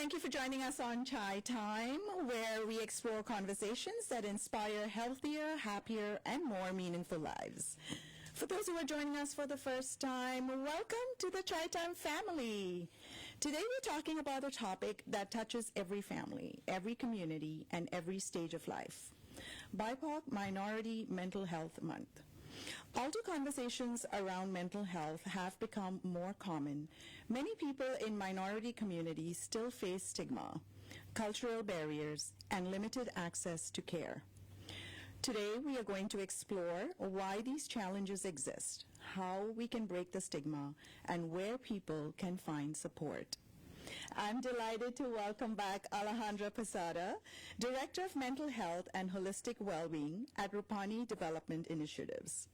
thank you for joining us on Chai Time, where we explore conversations that inspire healthier, happier, and more meaningful lives. For those who are joining us for the first time, welcome to the Chai Time family. Today we're talking about a topic that touches every family, every community, and every stage of life. BIPOC Minority Mental Health Month. Although conversations around mental health have become more common, many people in minority communities still face stigma, cultural barriers, and limited access to care. Today, we are going to explore why these challenges exist, how we can break the stigma, and where people can find support. I'm delighted to welcome back Alejandra Posada, Director of Mental Health and Holistic Wellbeing at Rupani Development Initiatives.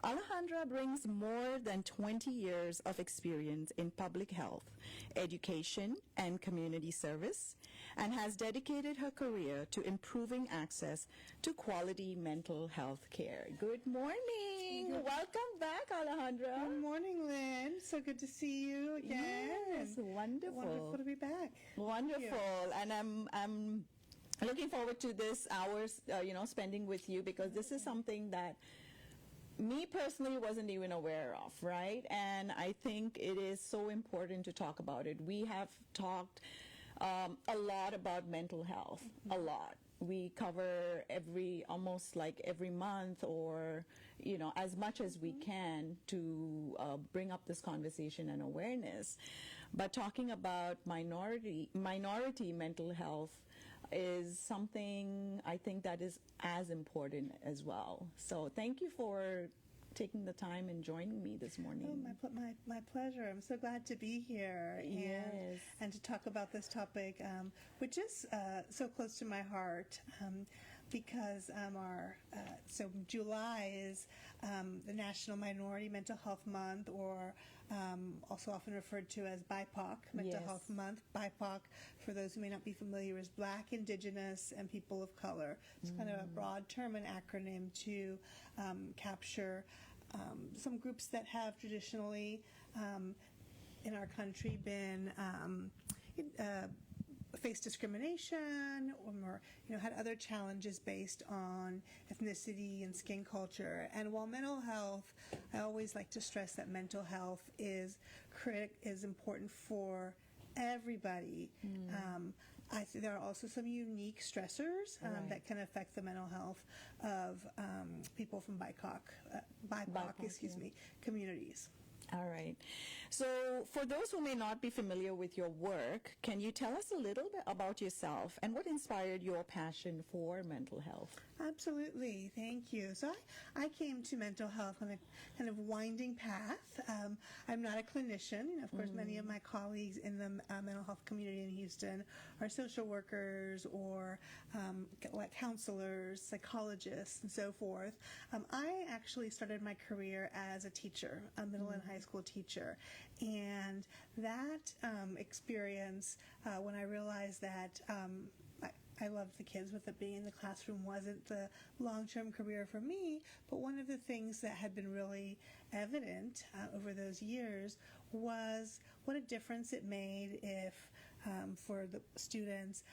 Alejandra brings more than 20 years of experience in public health, education, and community service, and has dedicated her career to improving access to quality mental health care. Good morning. Welcome back, Alejandra. Good morning, Lynn. So good to see you again. Yes, wonderful. Wonderful to be back. Wonderful, and I'm looking forward to this hours, spending with you, because this is something that me personally wasn't even aware of, right? And I think it is so important to talk about it. We have talked a lot about mental health, a lot. We cover almost like every month, or as much as we can to bring up this conversation and awareness. But talking about minority mental health is something I think that is as important as well. So thank you for taking the time and joining me this morning. Oh, my pleasure. I'm so glad to be here and to talk about this topic, which is so close to my heart, because so July is the National Minority Mental Health Month, or also often referred to as BIPOC Mental Health Month. BIPOC, for those who may not be familiar, is Black, Indigenous, and People of Color. It's kind of a broad term and acronym to capture some groups that have traditionally in our country been faced discrimination, or had other challenges based on ethnicity and skin color. And while mental health, I always like to stress that mental health is important for everybody. I think there are also some unique stressors that can affect the mental health of people from BIPOC communities. All right. So for those who may not be familiar with your work, can you tell us a little bit about yourself and what inspired your passion for mental health? Absolutely. Thank you. So I came to mental health on a kind of winding path. I'm not a clinician. Of course, many of my colleagues in the mental health community in Houston are social workers or like counselors, psychologists, and so forth. I actually started my career as a teacher, a middle and high school teacher, and that experience, when I realized that I loved the kids, but that being in the classroom wasn't the long-term career for me. But one of the things that had been really evident over those years was what a difference it made if, for the students,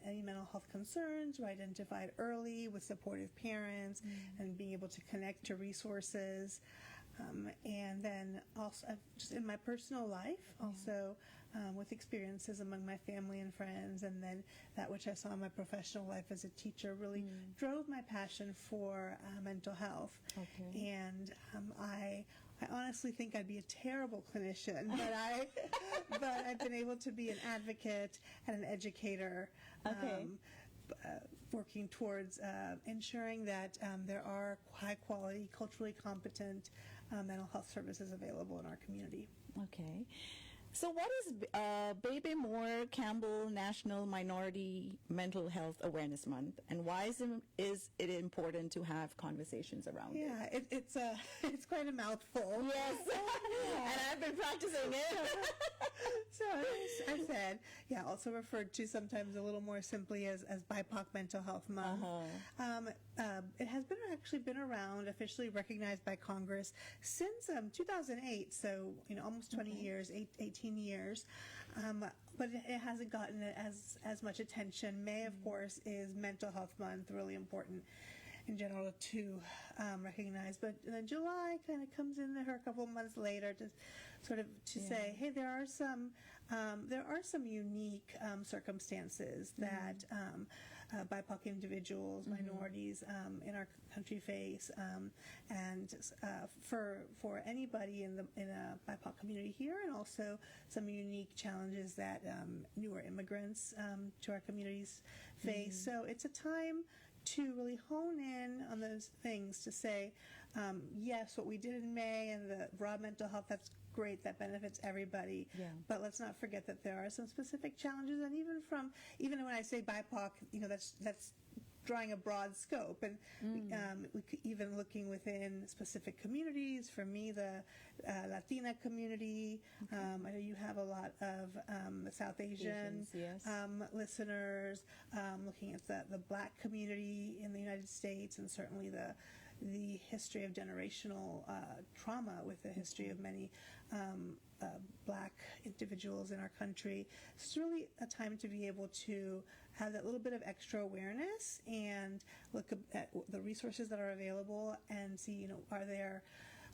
any mental health concerns were identified early with supportive parents and being able to connect to resources. And then also just in my personal life, also with experiences among my family and friends, and then that which I saw in my professional life as a teacher really drove my passion for mental health. Okay. And I honestly think I'd be a terrible clinician, but I've been able to be an advocate and an educator. Okay. Working towards ensuring that there are high-quality, culturally competent mental health services available in our community. Okay. So what is Baby Moore Campbell National Minority Mental Health Awareness Month, and why is it important to have conversations around it? Yeah, it's quite a mouthful. Yes, and I've been practicing it. So I said, also referred to sometimes a little more simply as BIPOC Mental Health Month. It has actually been around, officially recognized by Congress since 2008, so almost 20 years, 18 years. but it hasn't gotten as much attention. May, of course, is Mental Health Month, really important in general to recognize. But July kind of comes in there a couple months later to sort of say, hey, there are some unique circumstances that BIPOC individuals, minorities in our country face, and for anybody in a BIPOC community here, and also some unique challenges that newer immigrants to our communities face. So it's a time to really hone in on those things, to say, yes, what we did in May and the broad mental health, that's great, that benefits everybody. Yeah. But let's not forget that there are some specific challenges, and even when I say BIPOC, that's drawing a broad scope, and we could, even looking within specific communities. For me, the Latina community. I know you have a lot of South Asian listeners. Looking at the Black community in the United States, and certainly the history of generational trauma with the history of many Black individuals in our country. It's really a time to be able to have that little bit of extra awareness and look at the resources that are available and see, are there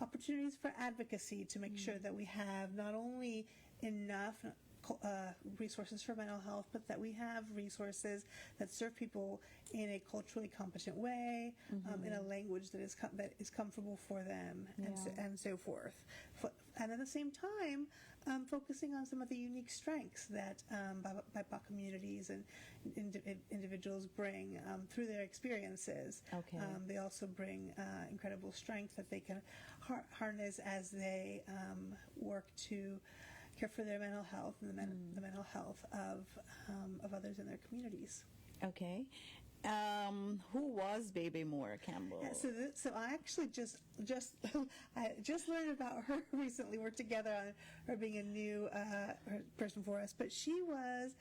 opportunities for advocacy to make sure that we have not only enough resources for mental health, but that we have resources that serve people in a culturally competent way, in a language that is comfortable for them, and so forth. And at the same time, focusing on some of the unique strengths that BIPOC communities and individuals bring through their experiences. Okay. They also bring incredible strength that they can harness as they work to care for their mental health and the mental health of others in their communities. Okay. Who was Baby Moore Campbell? Yeah, so I actually just I just learned about her recently. We're together on her being a new person for us, but she was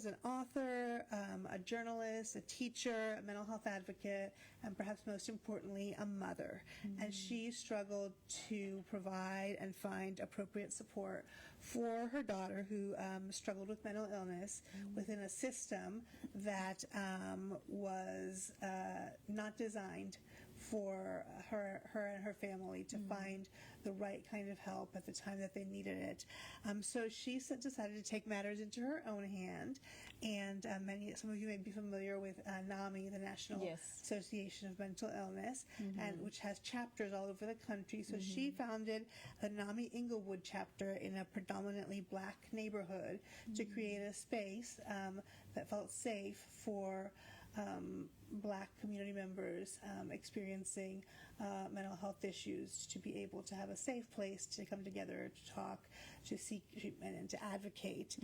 an author, a journalist, a teacher, a mental health advocate, and perhaps most importantly, a mother. And she struggled to provide and find appropriate support for her daughter, who struggled with mental illness, within a system that was not designed for her and her family to find the right kind of help at the time that they needed it. So she decided to take matters into her own hand, and some of you may be familiar with NAMI, the National Association of Mental Illness, and which has chapters all over the country. So she founded a NAMI Inglewood chapter in a predominantly Black neighborhood to create a space that felt safe for Black community members experiencing mental health issues, to be able to have a safe place to come together, to talk, to seek treatment, and to advocate.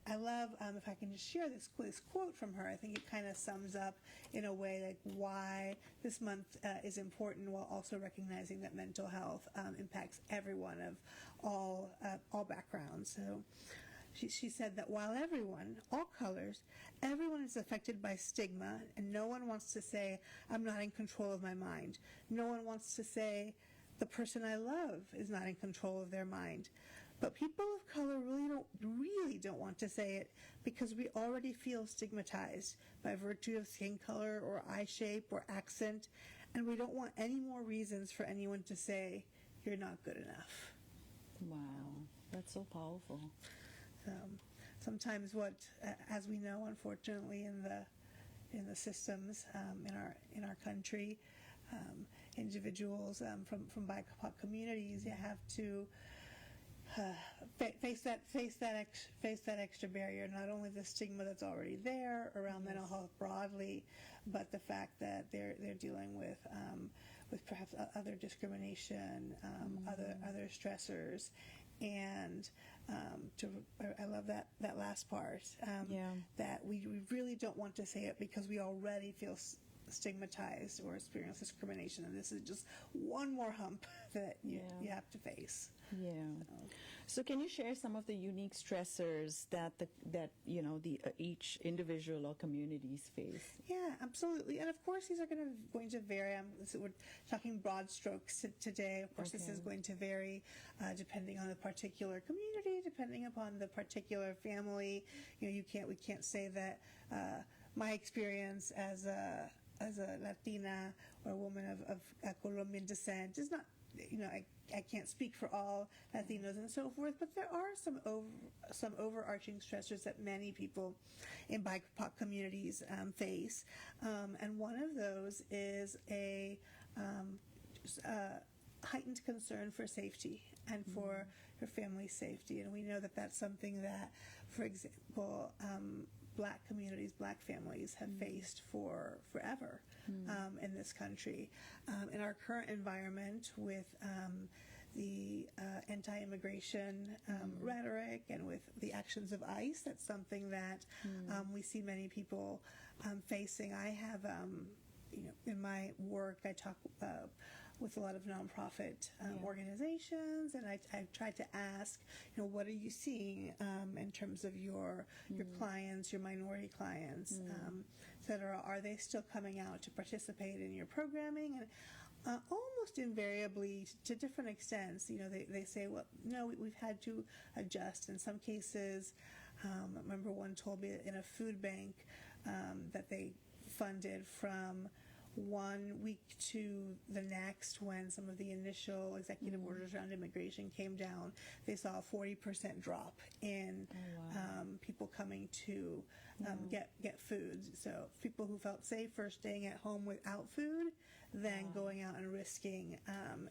I love, if I can just share this quote from her. I think it kind of sums up in a way like why this month is important, while also recognizing that mental health impacts everyone of all backgrounds. So she said that while everyone, all colors, everyone is affected by stigma, and no one wants to say, I'm not in control of my mind. No one wants to say, the person I love is not in control of their mind. But people of color really don't want to say it, because we already feel stigmatized by virtue of skin color or eye shape or accent, and we don't want any more reasons for anyone to say, you're not good enough. Wow, that's so powerful. Sometimes as we know, unfortunately, in the systems in our country, individuals from BIPOC communities, you have to face that extra barrier. Not only the stigma that's already there around mental health broadly, but the fact that they're dealing with perhaps other discrimination, other stressors. And I love that last part, that we really don't want to say it because we already feel stigmatized or experience discrimination, and this is just one more hump that you have to face. Yeah. So can you share some of the unique stressors that each individual or communities face? Yeah, absolutely. And of course, these are going to vary. We're talking broad strokes today. Of course, this is going to vary depending on the particular community, depending upon the particular family. We can't say that my experience as a Latina or a woman of Colombian descent is not, I can't speak for all Latinos and so forth, but there are some overarching stressors that many people in BIPOC communities face, and one of those is a heightened concern for safety and for your family's safety, and we know that that's something that, for example, Black communities, Black families have faced for forever in this country. In our current environment with the anti-immigration rhetoric and with the actions of ICE, that's something that we see many people facing. I have, in my work, I talk with a lot of nonprofit organizations, and I tried to ask, what are you seeing in terms of your clients, your minority clients, etc. Are they still coming out to participate in your programming? And almost invariably, to different extents, they say, well, no, we've had to adjust. In some cases, I remember one told me in a food bank that they funded from 1 week to the next, when some of the initial executive orders around immigration came down, they saw a 40% drop in people coming to get food. So people who felt safer staying at home without food than going out and risking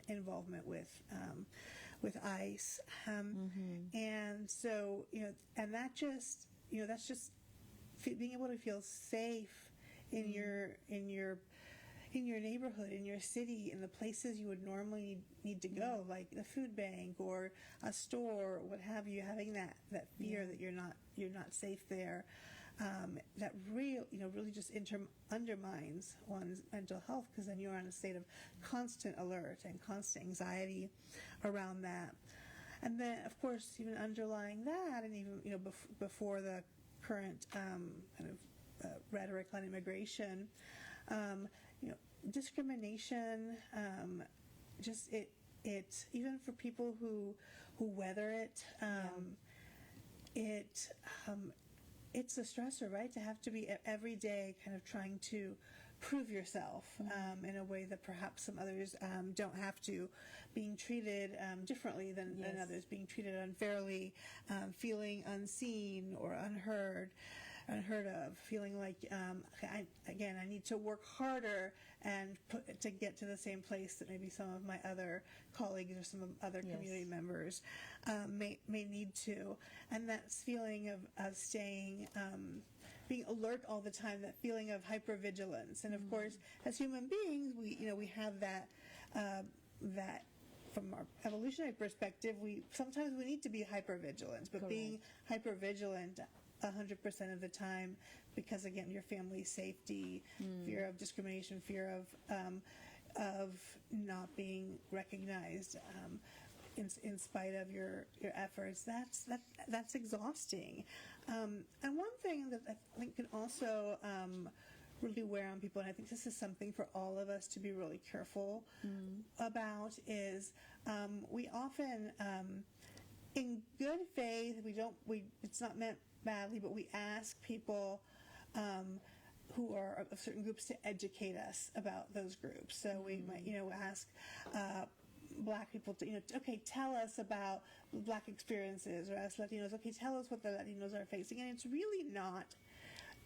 involvement with ICE. And so, and that just, that's just being able to feel safe in your neighborhood, in your city, in the places you would normally need to go, like the food bank or a store, what have you, having that fear that you're not safe there, that really just undermines one's mental health, because then you're in a state of constant alert and constant anxiety around that. And then, of course, even underlying that, and even before the current rhetoric on immigration, discrimination, just it even for people who weather it, it's a stressor, right? To have to be every day kind of trying to prove yourself in a way that perhaps some others don't have to, being treated differently than others, being treated unfairly, feeling unseen or unheard of, feeling like, I need to work harder and to get to the same place that maybe some of my other colleagues or some of other community members may need to. And that feeling of staying, being alert all the time, that feeling of hypervigilance. And of course, as human beings, we have that from our evolutionary perspective, sometimes we need to be hypervigilant, but being hypervigilant 100% of the time, because again, your family's safety, fear of discrimination, fear of not being recognized in spite of your efforts, that's exhausting. And one thing that I think can also really wear on people, and I think this is something for all of us to be really careful about, is we often, in good faith, it's not meant badly, but we ask people who are of certain groups to educate us about those groups. So we might, ask Black people to, okay, tell us about Black experiences, or ask Latinos, okay, tell us what the Latinos are facing. And it's really not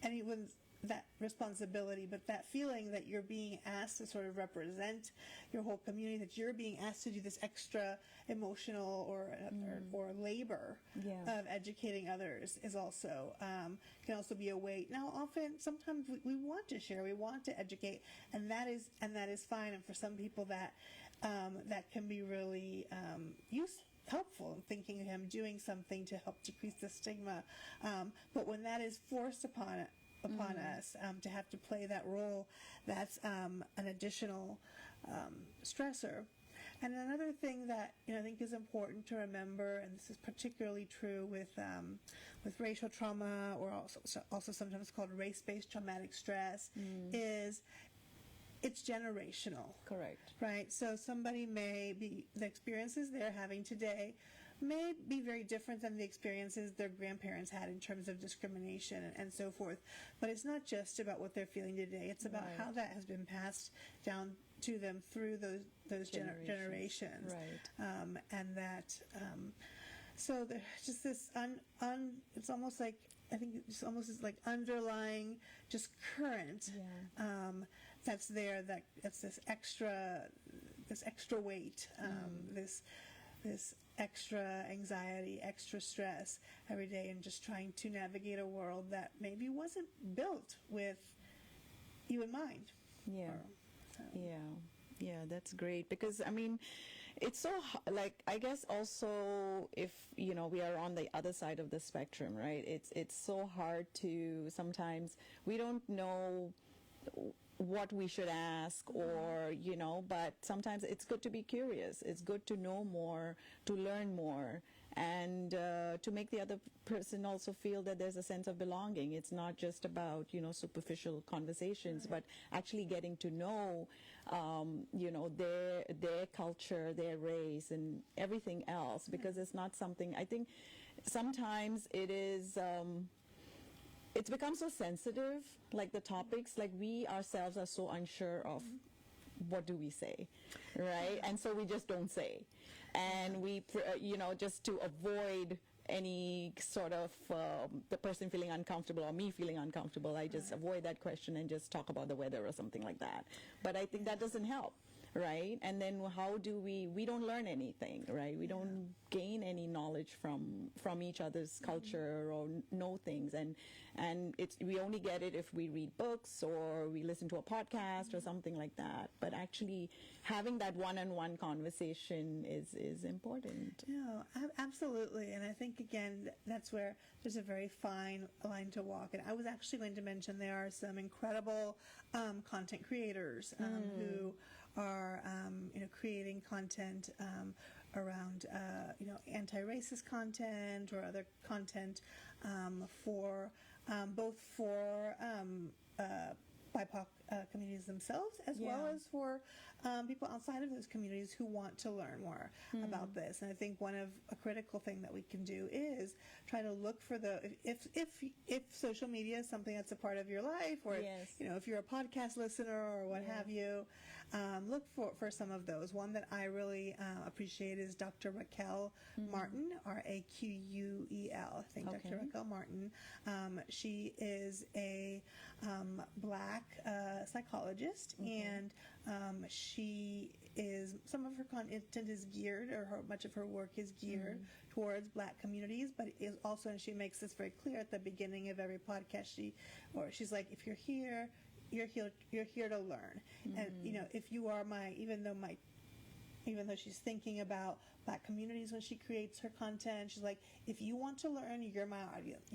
anyone's that responsibility, but that feeling that you're being asked to sort of represent your whole community, that you're being asked to do this extra emotional or labor of educating others is also can also be a weight. Now, sometimes we want to share, we want to educate, and that is fine. And for some people, that can be really helpful in thinking of him doing something to help decrease the stigma. But when that is forced upon upon us to have to play that role. That's an additional stressor. And another thing that I think is important to remember, and this is particularly true with racial trauma, or also sometimes called race-based traumatic stress, is it's generational. Correct. Right? So somebody the experiences they're having today may be very different than the experiences their grandparents had in terms of discrimination and so forth. But it's not just about what they're feeling today. It's about how that has been passed down to them through those generations. Right. And that, so there's just this, it's almost like, I think it's almost like underlying just current that's there, that's this extra weight, this extra anxiety, extra stress every day, and just trying to navigate a world that maybe wasn't built with you in mind. Yeah, that's great, because I mean, it's so I guess also if we are on the other side of the spectrum, right? It's so hard to sometimes we don't know what we should ask, or but sometimes it's good to be curious. It's good to know more, to learn more, and to make the other person also feel that there's a sense of belonging. It's not just about superficial conversations, but actually getting to know their culture, their race, and everything else, because it's not something, I think sometimes it is it's become so sensitive, like the topics, like we ourselves are so unsure of what do we say, right? And so we just don't say. And we, just to avoid any sort of the person feeling uncomfortable or me feeling uncomfortable, I just avoid that question and just talk about the weather or something like that. But I think that doesn't help. Right? And then how do we don't learn anything, right? We don't gain any knowledge from each other's culture or know things. And we only get it if we read books or we listen to a podcast or something like that. But actually having that one-on-one conversation is important. Yeah, absolutely. And I think, again, that's where there's a very fine line to walk. And I was actually going to mention there are some incredible content creators who are creating content around anti-racist content or other content for both for BIPOC communities themselves, as well as for people outside of those communities who want to learn more about this. And I think a critical thing that we can do is try to look for if social media is something that's a part of your life, or if you're a podcast listener or what have you, look for some of those. One that I really appreciate is Dr. Raquel Martin, Raquel, I think. Dr. Raquel Martin. She is a Black psychologist, and she is, some of her content is geared, or much of her work is geared towards Black communities, but is also, and she makes this very clear at the beginning of every podcast, she's like, if you're here, you're here to learn. And if you are even though she's thinking about Black communities when she creates her content, she's like, if you want to learn, you're my audience.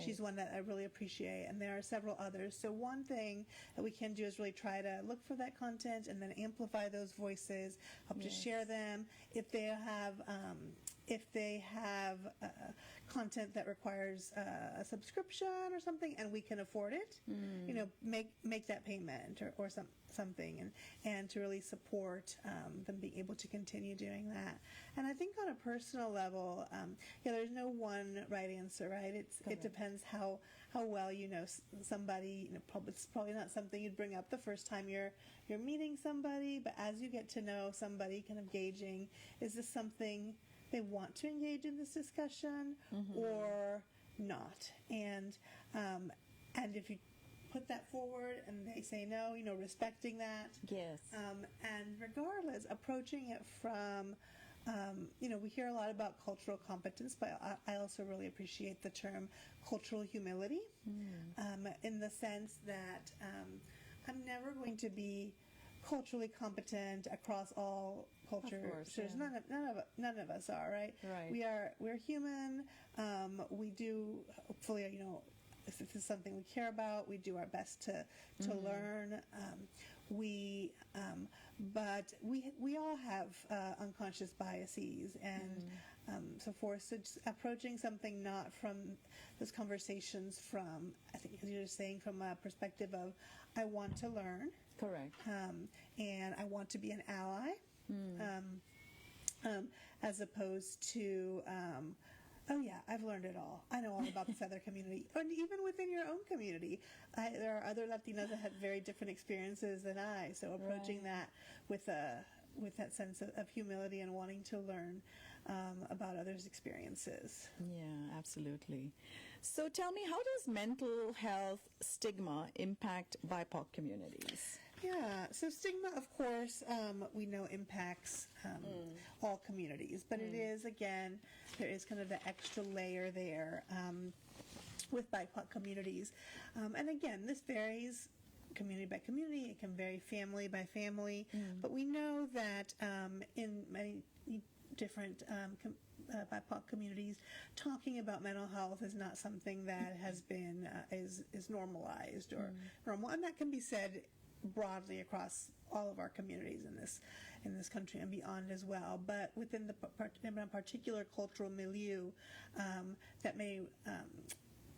She's one that I really appreciate, and there are several others. So one thing that we can do is really try to look for that content and then amplify those voices, help to share them. If they have content that requires a subscription or something, and we can afford it, make that payment or something, and to really support them being able to continue doing that. And I think on a personal level, there's no one right answer, right? It depends how well you know somebody. It's probably not something you'd bring up the first time you're meeting somebody, but as you get to know somebody, kind of gauging, is this something they want to engage in this discussion or not? And if you put that forward and they say no, respecting that. Yes. And regardless, approaching it from, we hear a lot about cultural competence, but I also really appreciate the term cultural humility, in the sense that I'm never going to be culturally competent across all cultures. Of course, None of us are, right? Right. We're human. We do, hopefully, if this is something we care about, we do our best to learn. But we all have unconscious biases, and so for us, it's approaching something not from those conversations from, I think, as you're saying, from a perspective of, I want to learn. Correct. And I want to be an ally, as opposed to, oh yeah, I've learned it all. I know all about this other community. And even within your own community, there are other Latinos that had very different experiences than I. So approaching that with that sense of humility and wanting to learn about others' experiences. Yeah, absolutely. So tell me, how does mental health stigma impact BIPOC communities? Yeah, so stigma, of course, we know impacts all communities, but it is, again, there is kind of the extra layer there with BIPOC communities. And again, this varies community by community, it can vary family by family, but we know that in many different BIPOC communities, talking about mental health is not something that has been, is normalized or normal, and that can be said broadly across all of our communities in this country and beyond as well. But within a particular cultural milieu that may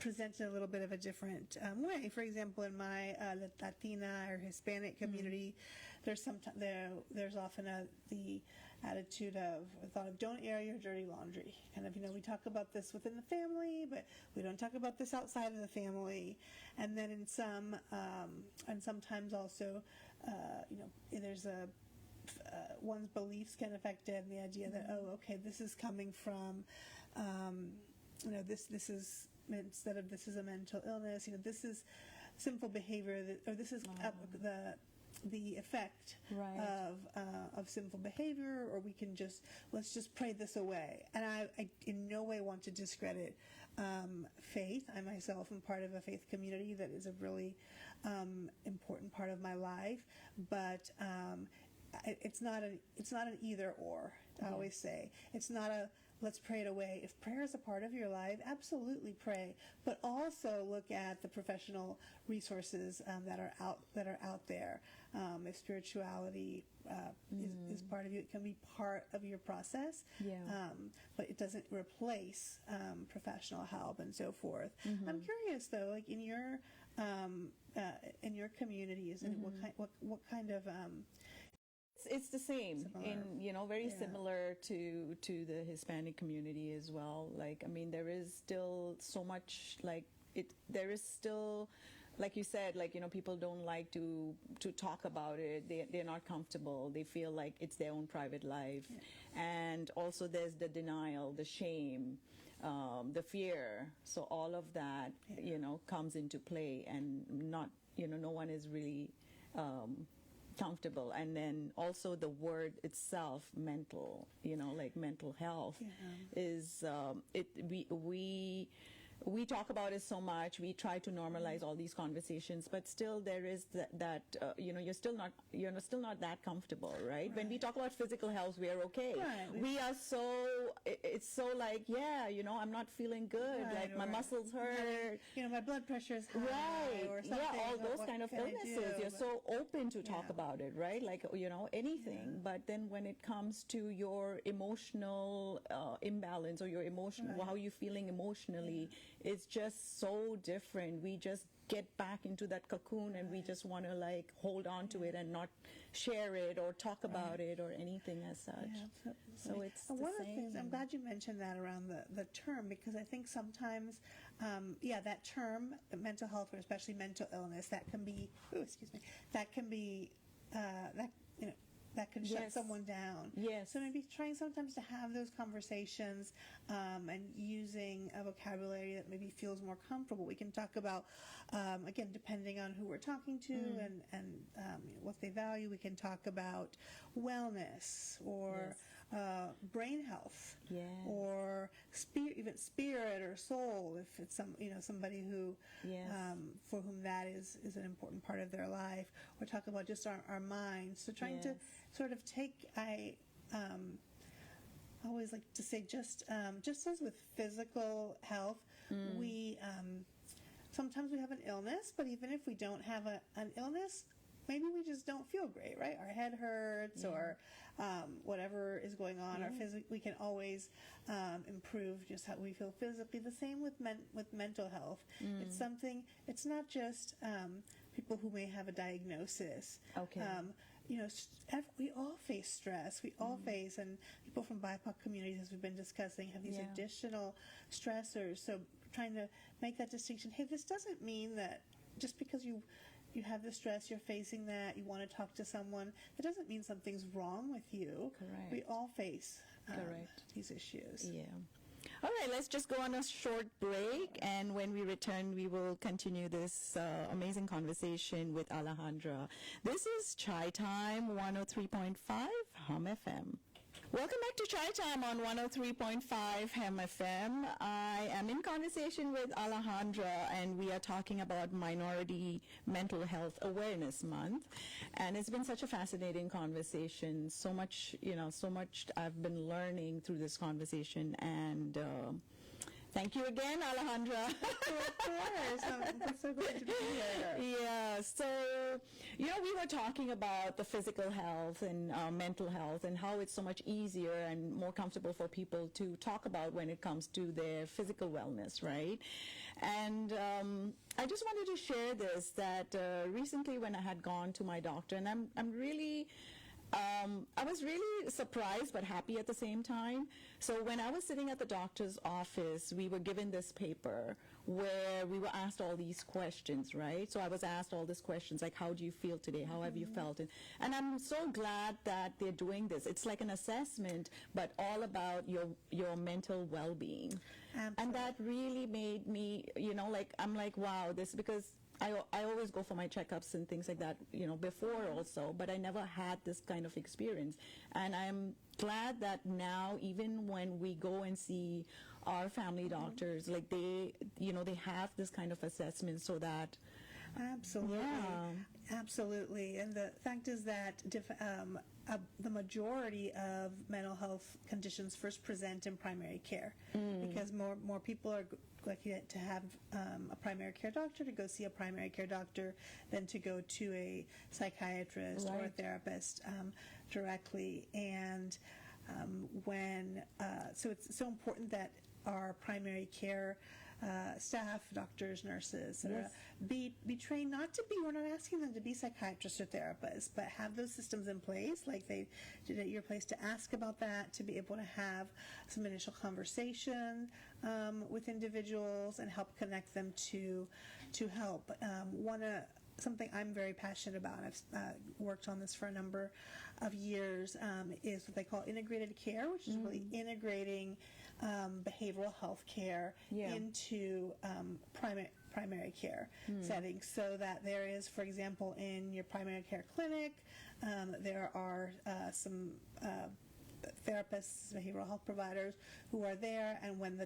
present in a little bit of a different way. For example, in my Latina or Hispanic community, there's often the attitude of thought of don't air your dirty laundry. Kind of, we talk about this within the family, but we don't talk about this outside of the family. And then in some, and sometimes also, there's one's beliefs can affect it, and the idea that, oh, okay, this is coming from, this is, instead of this is a mental illness, this is sinful behavior, or this is the effect of sinful behavior, or we can let's just pray this away. And I in no way want to discredit faith. I myself am part of a faith community that is a really important part of my life, but it's not an either or. I always say it's not a let's pray it away. If prayer is a part of your life, absolutely pray, but also look at the professional resources that are out there. If spirituality is part of you, it can be part of your process, but it doesn't replace professional help and so forth. I'm curious though, like in your communities, and what kind of it's the same, very similar to the Hispanic community as well. Like, I mean, there is still so much, there is still, like you said, people don't like to talk about it. They're not comfortable. They feel like it's their own private life. And also there's the denial, the shame, the fear. So all of that, comes into play, and not, no one is really comfortable. And then also the word itself, mental, mental health is, we talk about it so much. We try to normalize all these conversations, but still there is that you're still not that comfortable, right? When we talk about physical health, we are okay. We are it's so like, I'm not feeling good. My muscles hurt. My blood pressure is high. Or something. All those kind of illnesses. You're so open to talk about it, right? Like, anything. But then when it comes to your emotional imbalance, or your how you're feeling emotionally, it's just so different. We just get back into that cocoon, and we just want to hold on to it and not share it or talk about it or anything as such. So it's one of the things, I'm glad you mentioned that around the term, because I think sometimes, that term, mental health, or especially mental illness, that can be, that can shut someone down. So maybe trying sometimes to have those conversations and using a vocabulary that maybe feels more comfortable. We can talk about, again, depending on who we're talking to and what they value, we can talk about wellness or brain health or even spirit or soul, if it's somebody who for whom that is an important part of their life. Or talk about just our minds. So trying to sort of take, I always like to say, just as with physical health, sometimes we have an illness, but even if we don't have an illness, maybe we just don't feel great, right? Our head hurts or whatever is going on. Our we can always improve just how we feel physically. The same with mental health. It's something. It's not just people who may have a diagnosis. Okay. We all face stress. We all face, and people from BIPOC communities, as we've been discussing, have these additional stressors. So trying to make that distinction. Hey, this doesn't mean that just because you have the stress, you're facing that, you want to talk to someone, that doesn't mean something's wrong with you. Correct. We all face these issues. Yeah. All right, let's just go on a short break, and when we return, we will continue this amazing conversation with Alejandra. This is Chai Time, 103.5 Hum FM. Welcome back to Chai Time on 103.5 Ham FM. I am in conversation with Alejandra, and we are talking about Minority Mental Health Awareness Month. And it's been such a fascinating conversation. So much I've been learning through this conversation. And thank you again, Alejandra. Of course. I'm so glad to be here. Yeah, so, we were talking about the physical health and mental health and how it's so much easier and more comfortable for people to talk about when it comes to their physical wellness, right? And I just wanted to share this, that recently when I had gone to my doctor, and I'm really... I was really surprised but happy at the same time. So when I was sitting at the doctor's office, we were given this paper where we were asked all these questions, right? So I was asked all these questions like, how do you feel today? How have you felt? And I'm so glad that they're doing this. It's like an assessment, but all about your mental well-being. Absolutely. And that really made me, I'm like, wow, this, because I always go for my checkups and things like that, before also, but I never had this kind of experience. And I'm glad that now, even when we go and see our family doctors, like they have this kind of assessment so that... Absolutely. Yeah. Absolutely. And the fact is that the majority of mental health conditions first present in primary care because more people are lucky to have a primary care doctor, to go see a primary care doctor, than to go to a psychiatrist or a therapist directly. And so it's so important that our primary care staff, doctors, nurses, be trained not to be, we're not asking them to be psychiatrists or therapists, but have those systems in place, like they did at your place, to ask about that, to be able to have some initial conversation with individuals and help connect them to help. Something I'm very passionate about, and I've worked on this for a number of years, is what they call integrated care, which is really integrating behavioral health care into primary care settings, so that there is, for example, in your primary care clinic, there are some therapists, behavioral health providers who are there, and when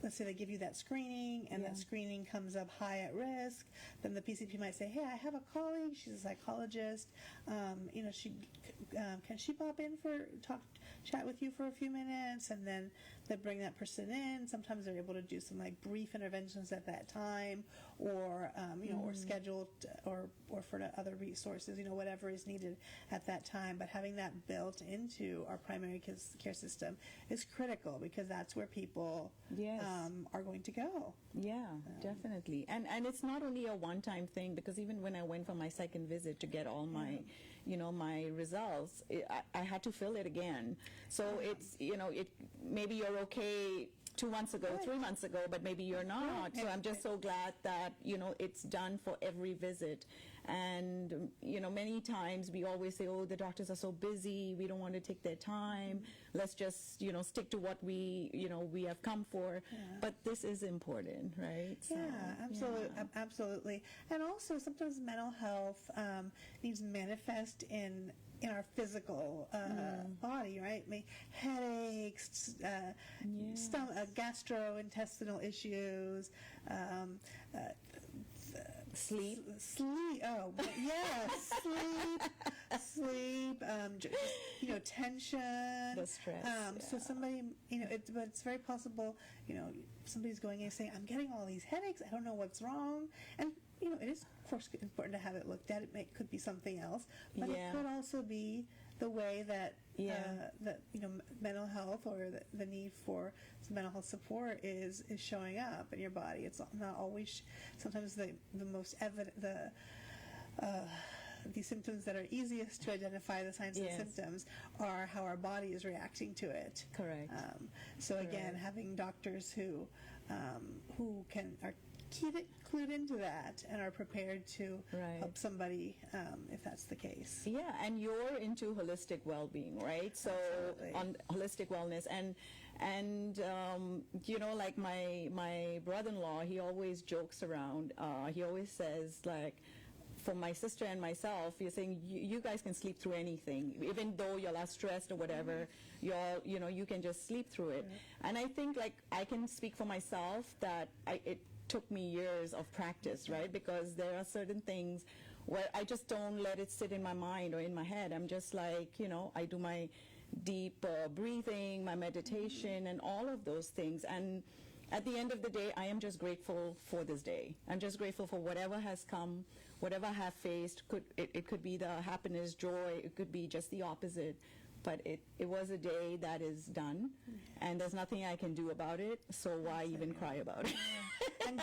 let's say they give you that screening, and that screening comes up high at risk, then the PCP might say, hey, I have a colleague, she's a psychologist, can she pop in chat with you for a few minutes? And then they bring that person in. Sometimes they're able to do some brief interventions at that time, or or scheduled, or for the other resources, whatever is needed at that time. But having that built into our primary care system is critical, because that's where people are going to go. Yeah, definitely. And it's not only a one-time thing, because even when I went for my second visit to get all my my results, I had to fill it again. So it's, maybe you're okay 2 months ago, 3 months ago, but maybe you're not. So I'm just so glad that, it's done for every visit. And, many times we always say, oh, the doctors are so busy, we don't want to take their time. Let's just, stick to what we have come for. Yeah. But this is important, right? So, absolutely. And also sometimes mental health needs to manifest in our physical body, right? Headaches, gastrointestinal issues, Sleep. Oh, yes. Sleep. Tension. The stress. So somebody, but it's very possible, somebody's going in and saying, I'm getting all these headaches. I don't know what's wrong. And, it is, of course, important to have it looked at. It could be something else. But it could also be the way that, mental health or the need for some mental health support is showing up in your body. It's not always, sometimes the most evident, the symptoms that are easiest to identify, the signs and symptoms, are how our body is reacting to it. Correct. So again, having doctors who are clued into that and are prepared to help somebody if that's the case. Yeah, and you're into holistic well-being, right? So Absolutely. On holistic wellness, and like my brother-in-law, he always jokes around. He always says, like, for my sister and myself, you're saying you guys can sleep through anything, even though you're less stressed or whatever. You can just sleep through it. And I think, like, I can speak for myself that it took me years of practice, right? Because there are certain things where I just don't let it sit in my mind or in my head. I'm just like, I do my deep breathing, my meditation, and all of those things. And at the end of the day, I am just grateful for this day. I'm just grateful for whatever has come, whatever I have faced. It could be the happiness, joy. It could be just the opposite. But it was a day that is done, and there's nothing I can do about it, so why even cry about it? And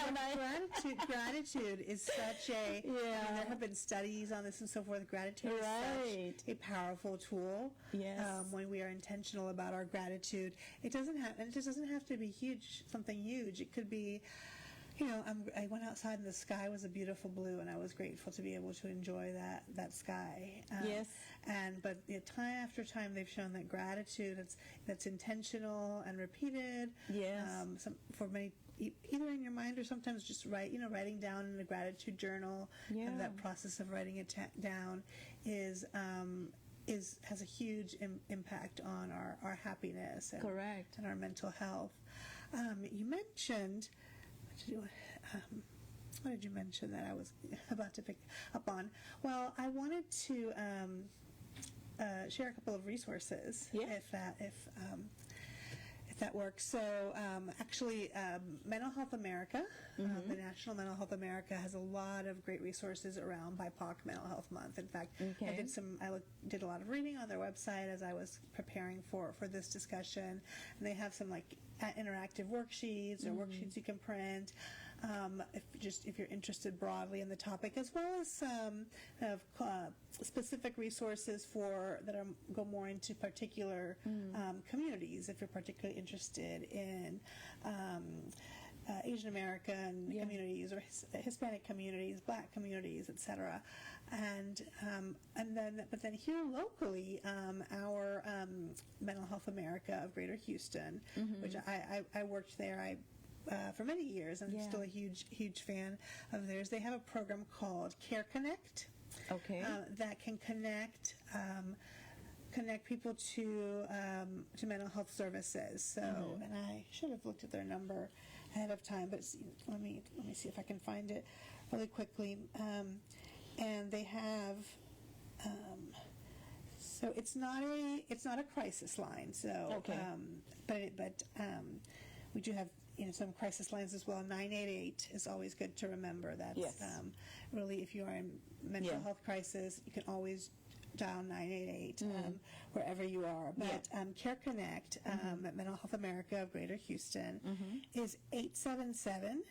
gratitude is such a, there have been studies on this and so forth. Gratitude is such a powerful tool. Yes. When we are intentional about our gratitude. It just doesn't have to be something huge. It could be, I went outside and the sky was a beautiful blue, and I was grateful to be able to enjoy that sky. Yes. But time after time, they've shown that gratitude that's intentional and repeated. Yes. For many, either in your mind or sometimes just writing down in a gratitude journal. Yeah. And that process of writing it down has a huge impact on our happiness. And, Correct. And our mental health. You mentioned. What did you mention that I was about to pick up on? Well, I wanted to share a couple of resources, if that works. So, actually, Mental Health America, the National Mental Health America, has a lot of great resources around BIPOC Mental Health Month. In fact, I did a lot of reading on their website as I was preparing for this discussion, and they have some interactive worksheets or worksheets you can print. If you're interested broadly in the topic, as well as some specific resources that go more into particular communities. If you're particularly interested in Asian American communities or Hispanic communities, Black communities, etc. But then here locally, our Mental Health America of Greater Houston, which I worked there. For many years, and I'm still a huge fan of theirs. They have a program called Care Connect. Okay. That can connect people to mental health services. So, and I should have looked at their number ahead of time, but let me see if I can find it really quickly. And they have. So it's not a crisis line. So, but we do have. Some crisis lines as well. 988 is always good to remember. That's really, if you are in mental health crisis, you can always dial 988 wherever you are. But Care Connect at Mental Health America of Greater Houston is 877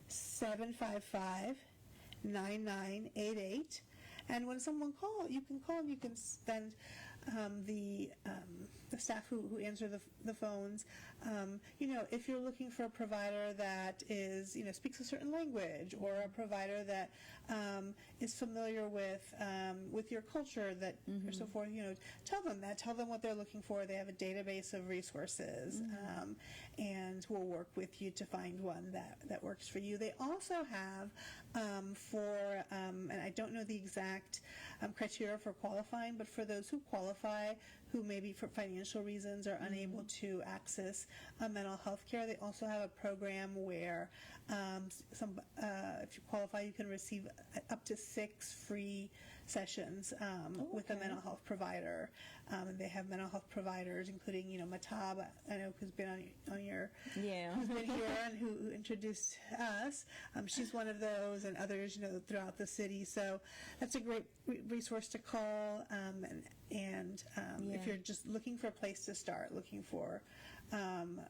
755 9988. And when someone calls, you can send the staff who answer the phones. If you're looking for a provider that is, speaks a certain language, or a provider that is familiar with your culture, that or so forth, tell them that. Tell them what they're looking for. They have a database of resources, and will work with you to find one that works for you. They also have and I don't know the exact criteria for qualifying, but for those who qualify, who maybe for financial reasons are unable to access mental health care. They also have a program where if you qualify, you can receive up to 6 free sessions with a mental health provider. And they have mental health providers, including, Matab, I know, who's been on your, who's been here and who introduced us. She's one of those, and others, throughout the city. So that's a great resource to call. If you're just looking for a place to start, looking for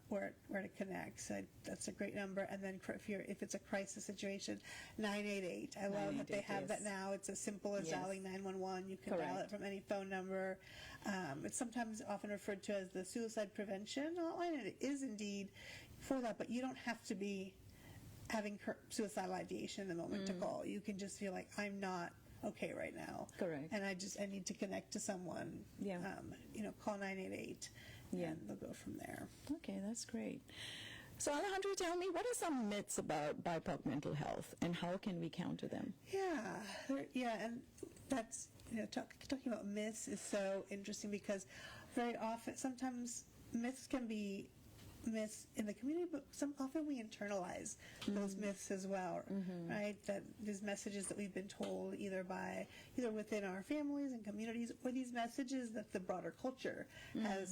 where to connect, so that's a great number. And then if it's a crisis situation, 988. I love that they have that now. It's as simple as dialing 911. You can dial it from any phone number. It's sometimes often referred to as the suicide prevention hotline, and it is indeed for that. But you don't have to be having suicidal ideation in the moment to call. You can just feel like, I'm not okay right now. Correct. And I need to connect to someone. Yeah. Call 988. Yeah. And they'll go from there. Okay, that's great. So Alejandra, tell me, what are some myths about BIPOC mental health, and how can we counter them? And that's, talking about myths is so interesting, because very often, sometimes myths can be myths in the community, but often we internalize those myths as well, right? That these messages that we've been told either within our families and communities, or these messages that the broader culture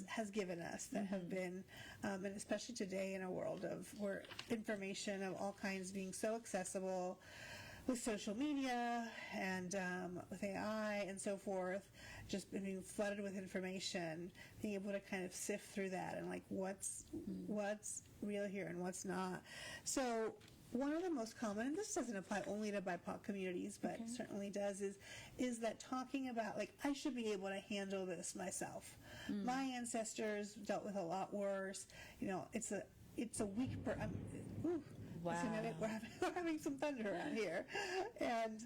has given us that have been, and especially today in a world where information of all kinds being so accessible, with social media and with AI and so forth, just being flooded with information, being able to kind of sift through that and what's real here and what's not. So one of the most common, and this doesn't apply only to BIPOC communities, but certainly does, is that talking about, I should be able to handle this myself. My ancestors dealt with a lot worse. It's a weak wow. We're having some thunder around here. And,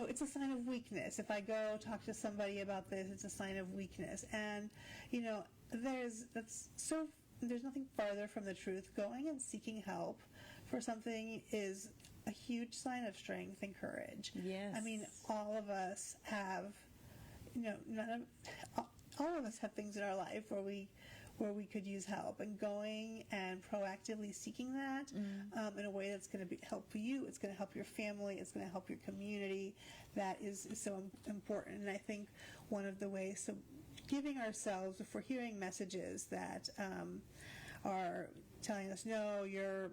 it's a sign of weakness. If I go talk to somebody about this, it's a sign of weakness. And, there's nothing farther from the truth. Going and seeking help for something is a huge sign of strength and courage. Yes. I mean, all of us have, all of us have things in our life where we could use help, and going and proactively seeking that in a way that's going to help you, it's going to help your family, it's going to help your community. That is so important. And I think one of the ways, so giving ourselves, if we're hearing messages that are telling us, no, you're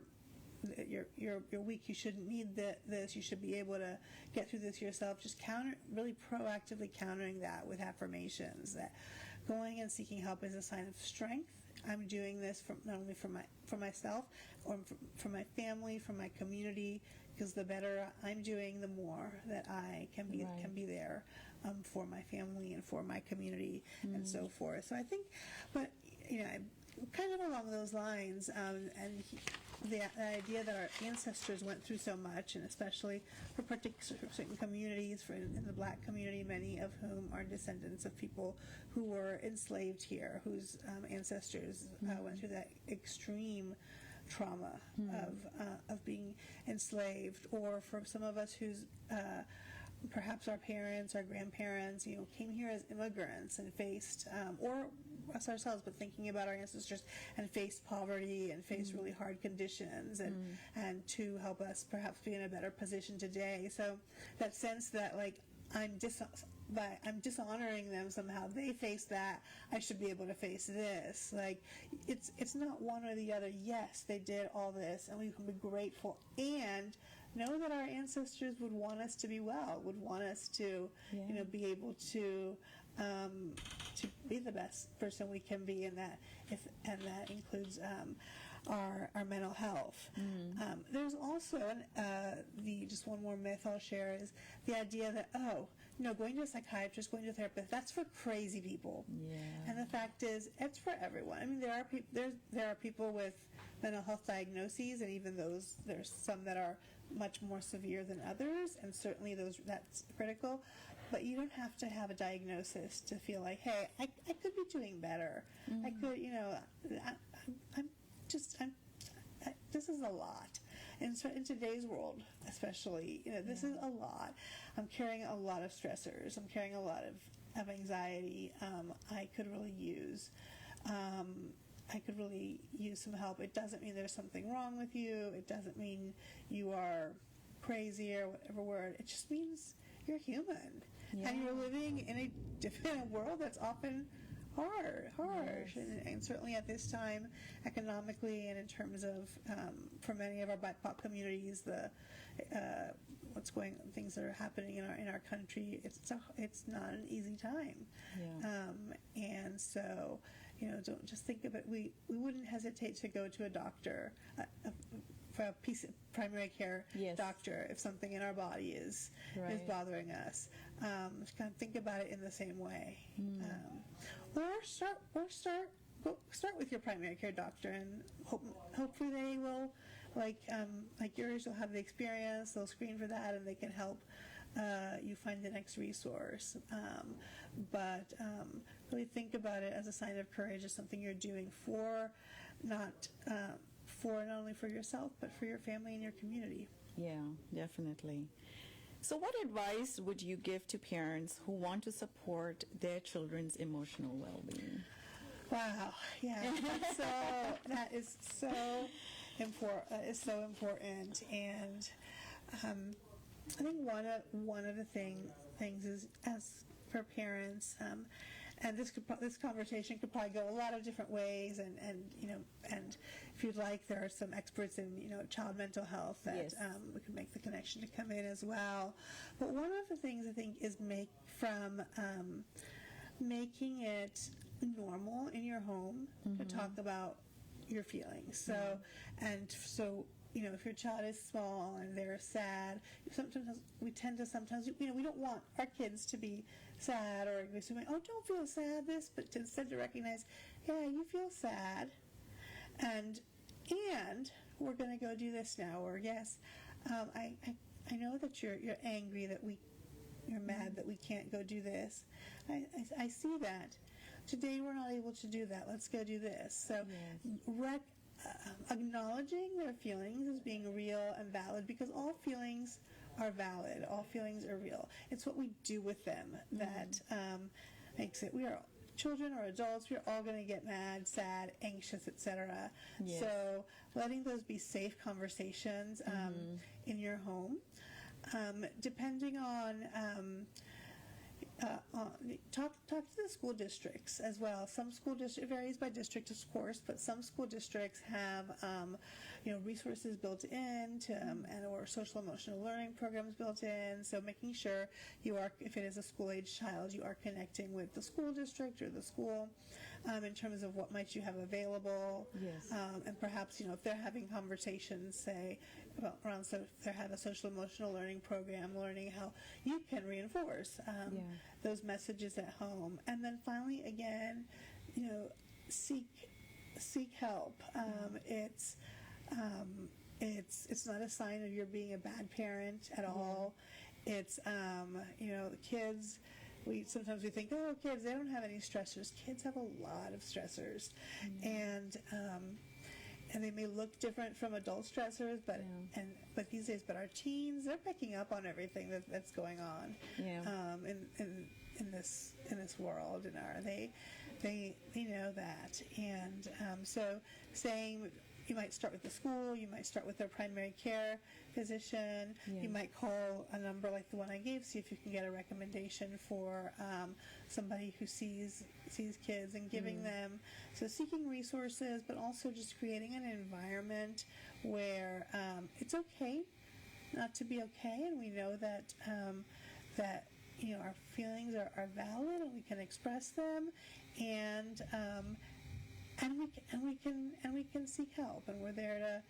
weak, you shouldn't need this, you should be able to get through this yourself, just really proactively countering that with affirmations that going and seeking help is a sign of strength. I'm doing this not only for myself, or for my family, for my community, because the better I'm doing, the more that I can be there for my family and for my community and so forth. So I think, but kind of along those lines, and the idea that our ancestors went through so much, and especially for certain communities, in the Black community, many of whom are descendants of people who were enslaved here, whose ancestors went through that extreme trauma of being enslaved, or for some of us whose perhaps our parents, our grandparents, came here as immigrants and faced, or us ourselves, but thinking about our ancestors, and faced poverty and faced really hard conditions, and to help us perhaps be in a better position today. So that sense that I'm dishonoring them somehow. They faced that. I should be able to face this. It's not one or the other. Yes, they did all this, and we can be grateful and know that our ancestors would want us to be well, would want us to, be able to be the best person we can be, and that includes our mental health. There's also just one more myth I'll share is the idea that going to a psychiatrist, going to a therapist, that's for crazy people. Yeah. And the fact is, it's for everyone. I mean, there are people with mental health diagnoses, and even there's some that are much more severe than others, and certainly that's critical. But you don't have to have a diagnosis to feel like, hey, I could be doing better. I could, this is a lot. And so in today's world, especially, this is a lot. I'm carrying a lot of stressors. I'm carrying a lot of of anxiety, I could really use. I could really use some help. It doesn't mean there's something wrong with you. It doesn't mean you are crazy or whatever word. It just means you're human. Yeah. And you're living in a different world that's often harsh. Yes. And certainly at this time, economically and in terms of, for many of our BIPOC communities, the things that are happening in our country, it's not an easy time. Yeah. And so, don't just think of it. We wouldn't hesitate to go to a doctor, for a primary care Yes. doctor, if something in our body is bothering us. Just kind of think about it in the same way. Or start with your primary care doctor, and hopefully they will, like yours, you'll have the experience. They'll screen for that, and they can help you find the next resource. But really think about it as a sign of courage, as something you're doing not only for yourself, but for your family and your community. Yeah, definitely. So what advice would you give to parents who want to support their children's emotional well-being? Wow, yeah, that is so important, and I think one of the things is, as for parents, and this conversation could probably go a lot of different ways, and if you'd like, there are some experts in child mental health that Yes. We could make the connection to come in as well. But one of the things I think is making it normal in your home to talk about your feelings. So if your child is small and they're sad, sometimes we don't want our kids to be sad, or we say, oh, don't feel sad, but instead to recognize, yeah, you feel sad, and we're going to go do this now, or yes, I know that you're angry that you're mad that we can't go do this. I see that. Today we're not able to do that. Let's go do this. So acknowledging their feelings as being real and valid, because all feelings are valid. All feelings are real. It's what we do with them that makes it. We are children or adults. We're all going to get mad, sad, anxious, etc. Yes. So letting those be safe conversations in your home. Depending on talk to the school districts as well. Some school district, it varies by district, of course, but some school districts have resources built in or social emotional learning programs built in. So making sure you are, if it is a school age child, you are connecting with the school district or the school in terms of what might you have available. Yes. And perhaps if they're having conversations, say around, so if they have a social emotional learning program, learning how you can reinforce those messages at home. And then finally, again, seek help. It's not a sign of you're being a bad parent at all. It's the kids. Sometimes we think, oh, kids, they don't have any stressors. Kids have a lot of stressors, and they may look different from adult stressors, but these days, our teens, they're picking up on everything that's going on in this world, and they know that, and so saying. You might start with the school, you might start with their primary care physician, you might call a number like the one I gave, see if you can get a recommendation for somebody who sees kids, and giving them, so seeking resources, but also just creating an environment where it's okay not to be okay, and we know that our feelings are valid, and we can express them, and we can seek help, and we're there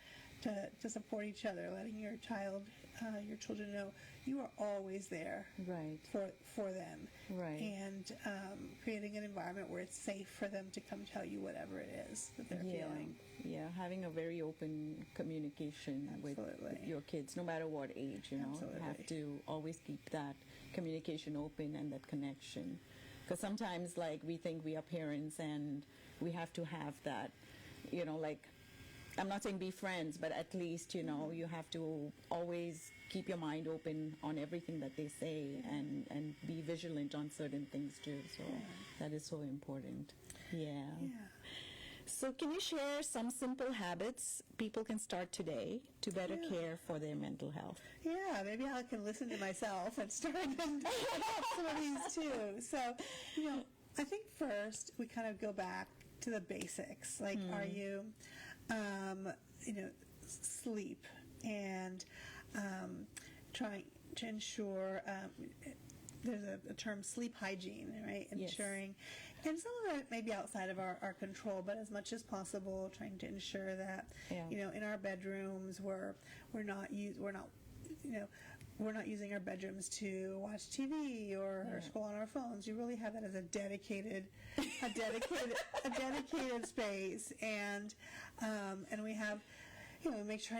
to support each other, letting your children know you are always there for them, and creating an environment where it's safe for them to come tell you whatever it is that they're feeling. Yeah, having a very open communication with your kids, no matter what age, you have to always keep that communication open and that connection, because sometimes we think we are parents and we have to have that, I'm not saying be friends, but at least, you have to always keep your mind open on everything that they say and be vigilant on certain things too. So that is so important. Yeah. So can you share some simple habits people can start today to better care for their mental health? Yeah, maybe I can listen to myself and start and adopt some of these too. So, I think first we kind of go back to the basics. Like, are you, sleep and trying to ensure there's a term, sleep hygiene, right? Ensuring, and some of it may be outside of our control, but as much as possible, trying to ensure that in our bedrooms we're not using our bedrooms to watch TV or scroll on our phones. You really have that as a dedicated space, and we have, make sure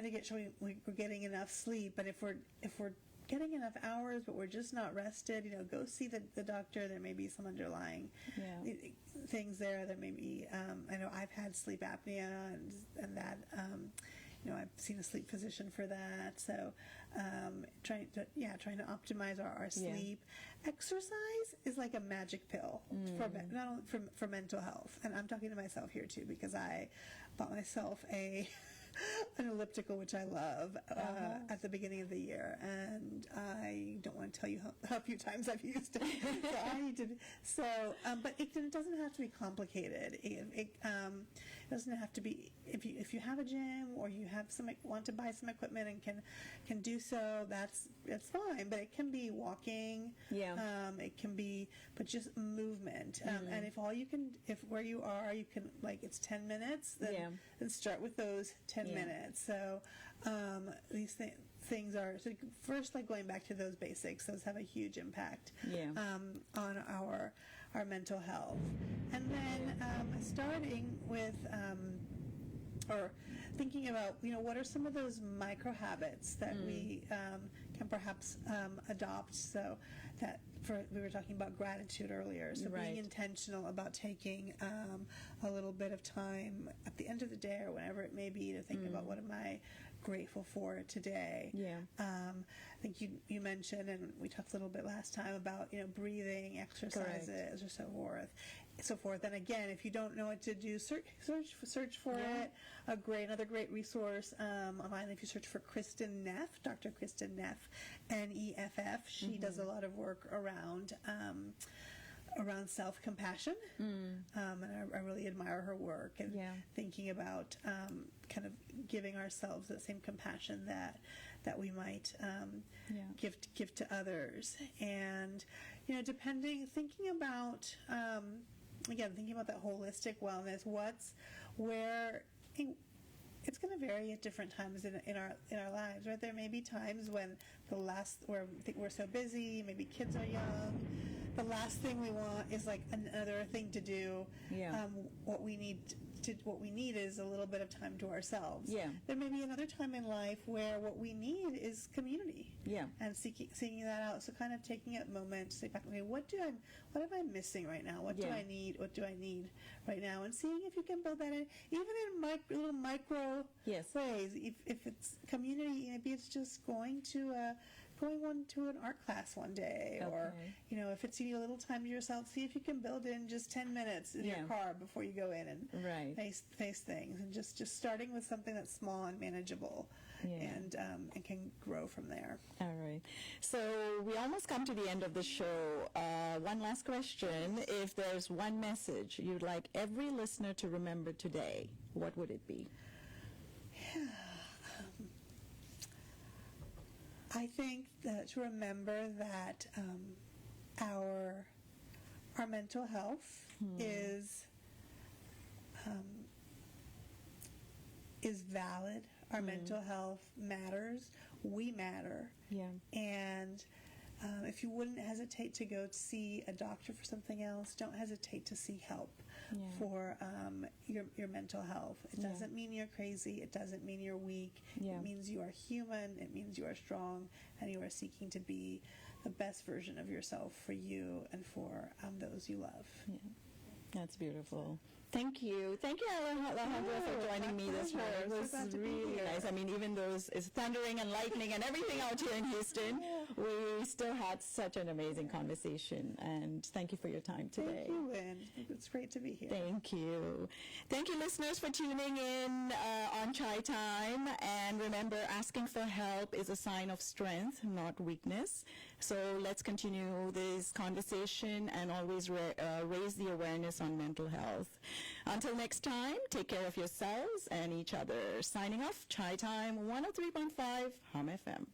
we're getting enough sleep. But if we're getting enough hours, but we're just not rested, go see the doctor. There may be some underlying things there. There may be, I know I've had sleep apnea, and that, I've seen a sleep physician for that. So, trying to optimize our sleep. Exercise is like a magic pill for not only for mental health, and I'm talking to myself here too, because I bought myself an elliptical, which I love, at the beginning of the year, and I don't want to tell you how few times I've used it. So I need to. So, but it doesn't have to be complicated. It doesn't have to be. If you have a gym or you have want to buy some equipment and can do so, that's fine. But it can be walking. It can be, but just movement. And if where you are, you can, like, it's 10 minutes, then start with those 10 minutes. So these things are, so first, like, going back to those basics, those have a huge impact on our mental health. And then starting with or thinking about, what are some of those micro habits that we can perhaps adopt. So that we were talking about gratitude earlier. So being intentional about taking a little bit of time at the end of the day or whenever it may be to think about, what am I grateful for today? I think you mentioned, and we talked a little bit last time about, breathing exercises or so forth. And again, if you don't know what to do, search for it. Another great resource online, if you search for Kristen Neff, Dr. Kristen Neff, Neff. She does a lot of work around self-compassion, and I really admire her work, and thinking about kind of giving ourselves the same compassion that we might give to others, and thinking about that holistic wellness. It's going to vary at different times in our lives, right? There may be times when where we're so busy, maybe kids are young. The last thing we want is like another thing to do. What we need is a little bit of time to ourselves. There may be another time in life where what we need is community. And seeking that out. So kind of taking a moment to say back, okay, what am I missing right now? What do I need? What do I need right now? And seeing if you can build that in, even in little micro ways. If it's community, maybe it's just going to an art class one day, or if it's, you need a little time to yourself, see if you can build in just 10 minutes in your car before you go in and face things, and just starting with something that's small and manageable, and can grow from there. All right. So we almost come to the end of the show. One last question: if there's one message you'd like every listener to remember today, what would it be? I think that to remember that our mental health is valid. Our mental health matters. We matter. And if you wouldn't hesitate to go see a doctor for something else, don't hesitate to seek help for your mental health. It doesn't mean you're crazy. It doesn't mean you're weak. It means you are human. It means you are strong, and you are seeking to be the best version of yourself for you and for those you love. That's beautiful. Thank you. Thank you, Alejandra, for joining me this morning. It was really nice. I mean, even though it's thundering and lightning and everything out here in Houston, we still had such an amazing conversation. And thank you for your time today. Thank you, Lynn. It's great to be here. Thank you. Thank you, listeners, for tuning in on Chai Time. And remember, asking for help is a sign of strength, not weakness. So let's continue this conversation and always raise the awareness on mental health. Until next time, take care of yourselves and each other. Signing off, Chai Time 103.5 Hum FM.